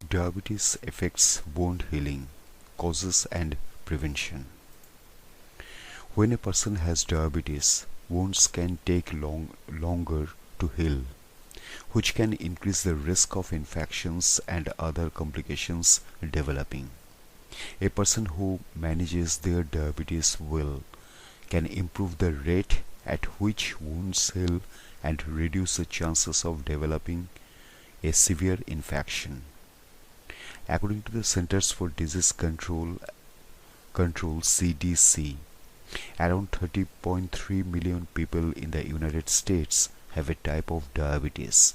Diabetes affects wound healing, causes and prevention. When a person has diabetes, wounds can take longer to heal, which can increase the risk of infections and other complications developing. A person who manages their diabetes well can improve the rate at which wounds heal and reduce the chances of developing a severe infection. According to the Centers for Disease Control CDC, around 30.3 million people in the United States have a type of diabetes,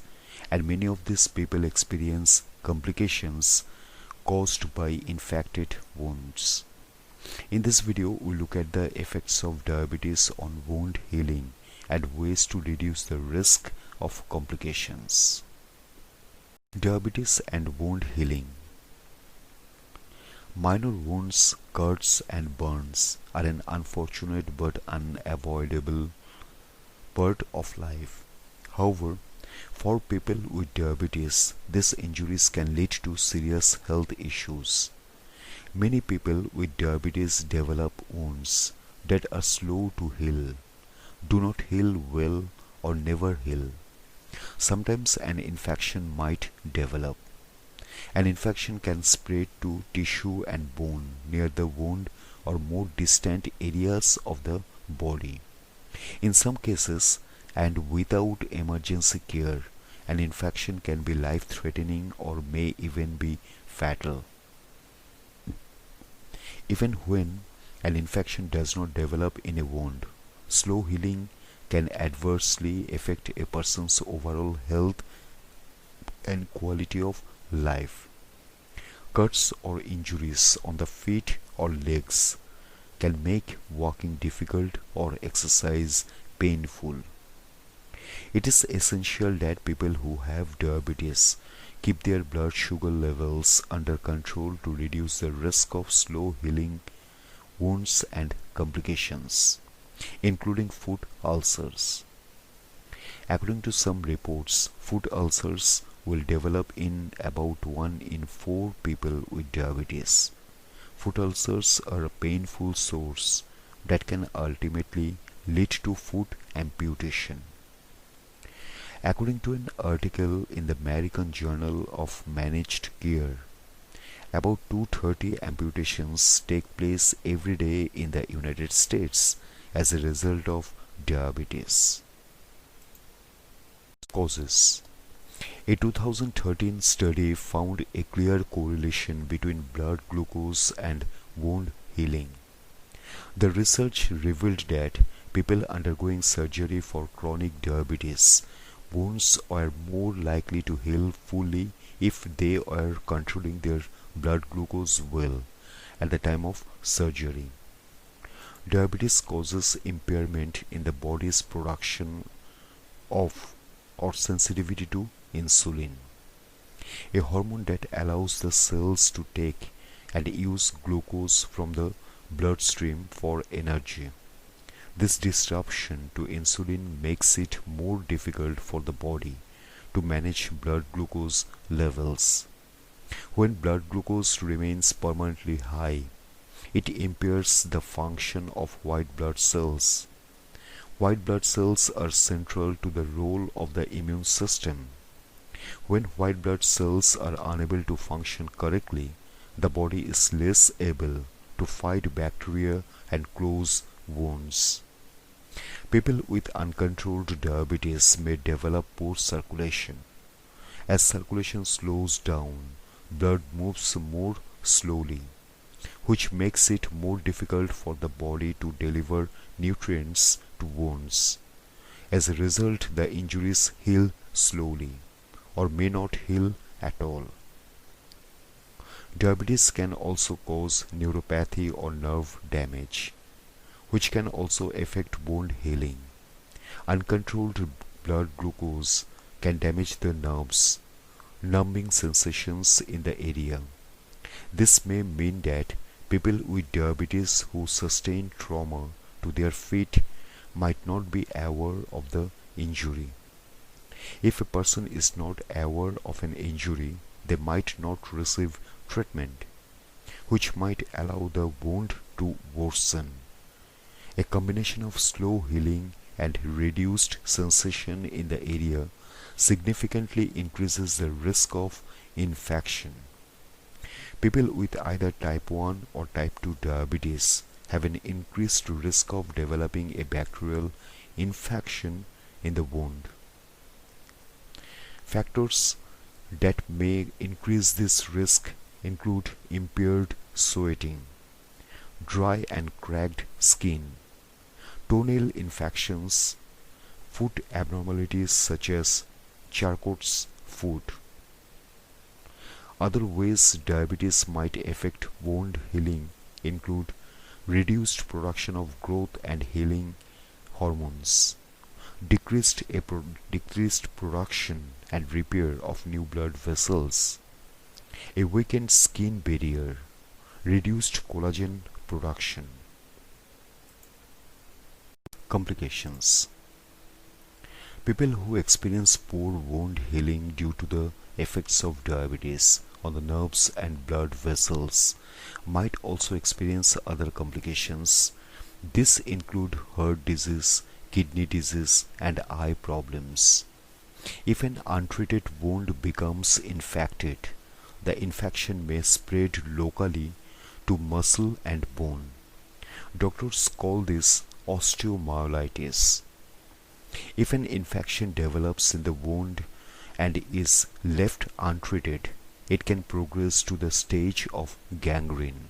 and many of these people experience complications caused by infected wounds. In this video, we look at the effects of diabetes on wound healing and ways to reduce the risk of complications. Diabetes and wound healing. Minor wounds, cuts and burns are an unfortunate but unavoidable part of life. However, for people with diabetes, these injuries can lead to serious health issues. Many people with diabetes develop wounds that are slow to heal, do not heal well or never heal. Sometimes an infection might develop. An infection can spread to tissue and bone near the wound or more distant areas of the body. In some cases, and without emergency care, an infection can be life-threatening or may even be fatal. Even when an infection does not develop in a wound, slow healing can adversely affect a person's overall health and quality of life. Cuts or injuries on the feet or legs can make walking difficult or exercise painful. It is essential that people who have diabetes keep their blood sugar levels under control to reduce the risk of slow healing wounds and complications, including foot ulcers. According to some reports, foot ulcers will develop in about 1 in 4 people with diabetes. Foot ulcers are a painful sores that can ultimately lead to foot amputation. According to an article in the American Journal of Managed Care, about 230 amputations take place every day in the United States as a result of diabetes. Causes. A 2013 study found a clear correlation between blood glucose and wound healing. The research revealed that people undergoing surgery for chronic diabetes wounds are more likely to heal fully if they are controlling their blood glucose well at the time of surgery. Diabetes causes impairment in the body's production of or sensitivity to insulin, a hormone that allows the cells to take and use glucose from the bloodstream for energy. This disruption to insulin makes it more difficult for the body to manage blood glucose levels. When blood glucose remains permanently high, it impairs the function of white blood cells. White blood cells are central to the role of the immune system. When white blood cells are unable to function correctly, the body is less able to fight bacteria and close wounds. People with uncontrolled diabetes may develop poor circulation. As circulation slows down, blood moves more slowly, which makes it more difficult for the body to deliver nutrients to wounds. As a result, the injuries heal slowly or may not heal at all. Diabetes can also cause neuropathy or nerve damage, which can also affect wound healing. Uncontrolled blood glucose can damage the nerves, numbing sensations in the area. This may mean that people with diabetes who sustain trauma to their feet might not be aware of the injury. If a person is not aware of an injury, they might not receive treatment, which might allow the wound to worsen. A combination of slow healing and reduced sensation in the area significantly increases the risk of infection. People with either type 1 or type 2 diabetes have an increased risk of developing a bacterial infection in the wound. Factors that may increase this risk include impaired sweating, dry and cracked skin, toenail infections, foot abnormalities such as Charcot's foot. Other ways diabetes might affect wound healing include reduced production of growth and healing hormones, decreased production and repair of new blood vessels, a weakened skin barrier, reduced collagen production. Complications. People who experience poor wound healing due to the effects of diabetes on the nerves and blood vessels might also experience other complications. These include heart disease, kidney disease, and eye problems. If an untreated wound becomes infected, the infection may spread locally to muscle and bone. Doctors call this osteomyelitis. If an infection develops in the wound and is left untreated, it can progress to the stage of gangrene.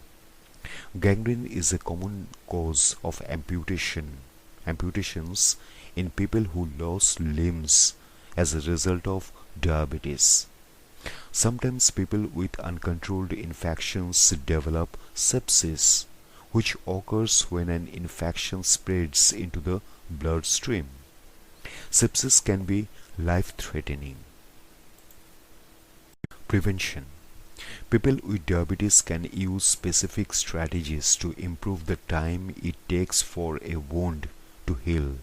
Gangrene is a common cause of amputations in people who lost limbs as a result of diabetes. Sometimes people with uncontrolled infections develop sepsis, which occurs when an infection spreads into the bloodstream. Sepsis can be life-threatening. Prevention. People with diabetes can use specific strategies to improve the time it takes for a wound to heal.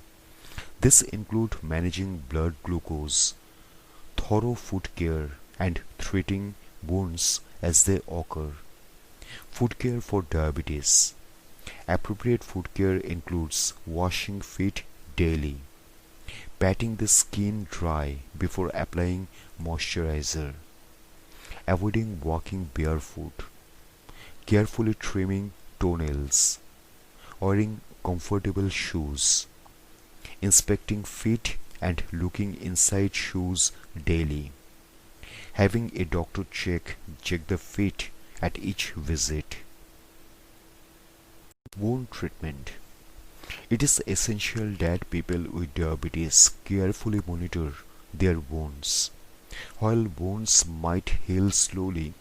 This includes managing blood glucose, thorough foot care, and treating wounds as they occur. Foot care for diabetes. Appropriate foot care includes washing feet daily, patting the skin dry before applying moisturizer, avoiding walking barefoot, carefully trimming toenails, wearing comfortable shoes, inspecting feet and looking inside shoes daily, having a doctor check the feet at each visit. Wound treatment. It is essential that people with diabetes carefully monitor their wounds. While wounds might heal slowly,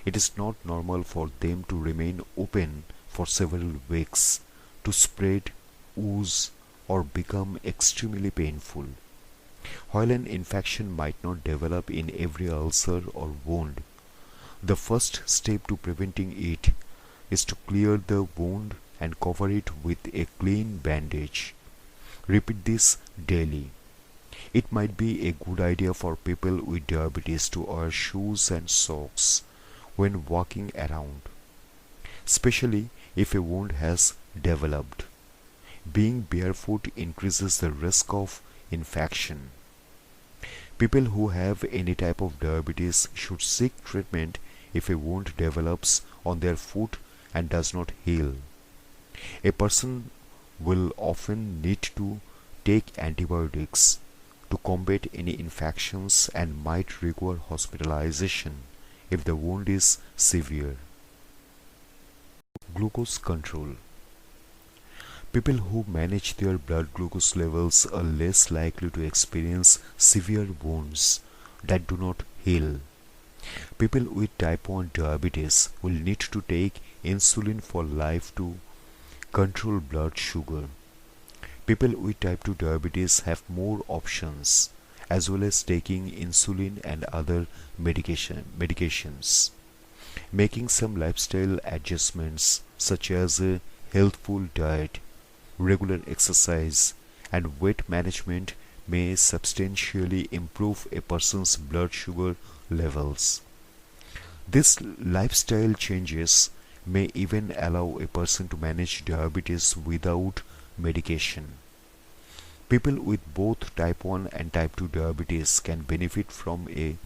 it is not normal for them to remain open for several weeks, to spread, ooze, or become extremely painful. While an infection might not develop in every ulcer or wound, the first step to preventing it is to clear the wound and cover it with a clean bandage. Repeat this daily. It might be a good idea for people with diabetes to wear shoes and socks when walking around, especially if a wound has developed. Being barefoot increases the risk of infection. People who have any type of diabetes should seek treatment if a wound develops on their foot and does not heal. A person will often need to take antibiotics to combat any infections and might require hospitalization if the wound is severe. Glucose control. People who manage their blood glucose levels are less likely to experience severe wounds that do not heal. People with type 1 diabetes will need to take insulin for life to control blood sugar. People with type 2 diabetes have more options, as well as taking insulin and other medications. Making some lifestyle adjustments such as a healthful diet, regular exercise, and weight management may substantially improve a person's blood sugar levels. These lifestyle changes may even allow a person to manage diabetes without medication. People with both type 1 and type 2 diabetes can benefit from a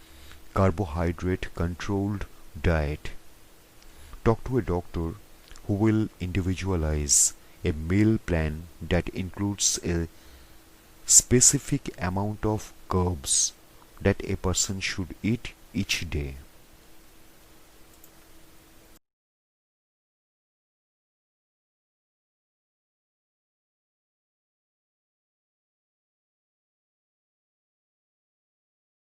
carbohydrate controlled diet. Talk to a doctor who will individualize a meal plan that includes a specific amount of carbs that a person should eat each day.